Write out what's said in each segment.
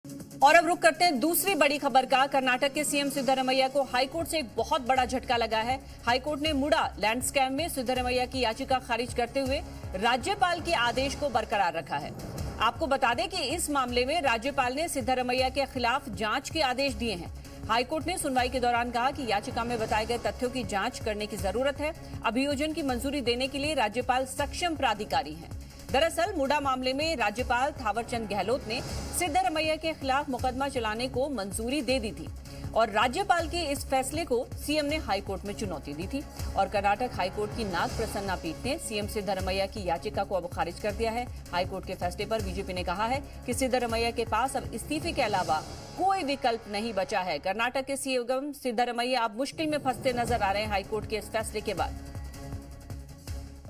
और अब रुक करते हैं दूसरी बड़ी खबर का। कर्नाटक के सीएम सिद्धरमैया को हाईकोर्ट से एक बहुत बड़ा झटका लगा है। हाईकोर्ट ने मुडा लैंड स्कैम में सिद्धरमैया की याचिका खारिज करते हुए राज्यपाल के आदेश को बरकरार रखा है। आपको बता दें कि इस मामले में राज्यपाल ने सिद्धरमैया के खिलाफ जांच के आदेश दिए हैं। हाईकोर्ट ने सुनवाई के दौरान कहा कि याचिका में बताए गए तथ्यों की जांच करने की जरूरत है। अभियोजन की मंजूरी देने के लिए राज्यपाल सक्षम प्राधिकारी हैं। दरअसल मुडा मामले में राज्यपाल थावरचंद गहलोत ने सिद्धरमैया के खिलाफ मुकदमा चलाने को मंजूरी दे दी थी और राज्यपाल के इस फैसले को सीएम ने हाईकोर्ट में चुनौती दी थी। और कर्नाटक हाईकोर्ट की नाग प्रसन्ना पीठ ने सीएम सिद्धरमैया की याचिका को अब खारिज कर दिया है। हाईकोर्ट के फैसले पर बीजेपी ने कहा है कि सिद्धरमैया के पास अब इस्तीफे के अलावा कोई विकल्प नहीं बचा है। कर्नाटक के सीएम सिद्धरमैया अब मुश्किल में फंसते नजर आ रहे हैं हाईकोर्ट के इस फैसले के बाद।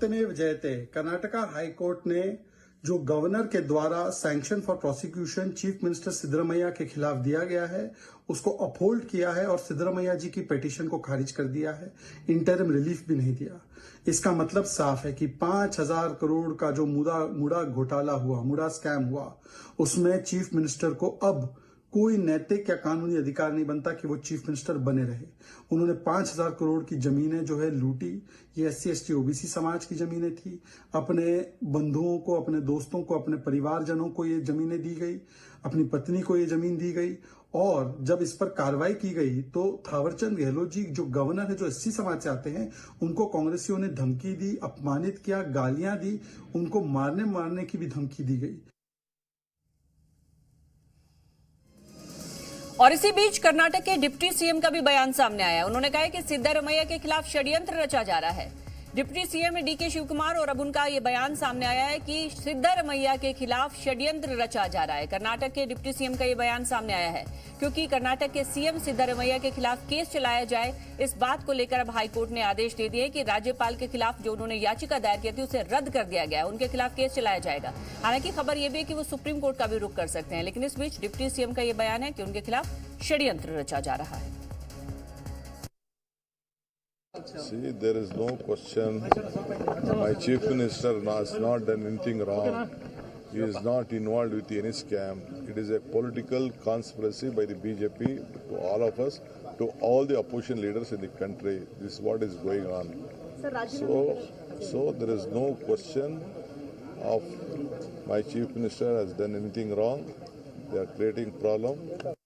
जयते कर्नाटका हाईकोर्ट ने जो गवर्नर के द्वारा sanction for prosecution chief minister Siddaramaiah के खिलाफ दिया गया है उसको अपहोल्ड किया है और सिद्धरमैया जी की पिटीशन को खारिज कर दिया है। इंटरिम रिलीफ भी नहीं दिया। इसका मतलब साफ है कि 5,000 करोड़ का जो मुडा घोटाला हुआ, मुडा स्कैम हुआ, उसमें चीफ मिनिस्टर को अब कोई नैतिक या कानूनी अधिकार नहीं बनता कि वो चीफ मिनिस्टर बने रहे। उन्होंने 5,000 करोड़ की जमीनें जो है लूटी। ये SC ST OBC समाज की जमीनें थी। अपने बंधुओं को, अपने दोस्तों को, अपने परिवारजनों को ये जमीनें दी गई, अपनी पत्नी को ये जमीन दी गई। और जब इस पर कार्रवाई की गई तो थावरचंद गहलोत जी जो गवर्नर है, जो SC समाज से आते हैं, उनको कांग्रेसियों ने धमकी दी, अपमानित किया, गालियां दी, उनको मारने की भी धमकी दी गई। और इसी बीच कर्नाटक के डिप्टी सीएम का भी बयान सामने आया। उन्होंने कहा है कि सिद्धरमैया के खिलाफ षड्यंत्र रचा जा रहा है। डिप्टी सीएम DK शिवकुमार और अब उनका ये बयान सामने आया है कि सिद्धरमैया के खिलाफ षड्यंत्र रचा जा रहा है। कर्नाटक के डिप्टी सीएम का ये बयान सामने आया है क्योंकि कर्नाटक के सीएम सिद्धरमैया के खिलाफ केस चलाया जाए, इस बात को लेकर अब हाईकोर्ट ने आदेश दे दिए कि राज्यपाल के खिलाफ जो उन्होंने याचिका दायर की थी उसे रद्द कर दिया गया है। उनके खिलाफ केस चलाया जाएगा। हालांकि खबर यह भी है कि वो सुप्रीम कोर्ट का भी रुख कर सकते हैं, लेकिन इस बीच डिप्टी सीएम का ये बयान है कि उनके खिलाफ षड्यंत्र रचा जा रहा है। See, there is no question. My chief minister has not done anything wrong. He is not involved with any scam. It is a political conspiracy by the BJP to all of us, to all the opposition leaders in the country. This is what is going on. So there is no question of my chief minister has done anything wrong. They are creating problem.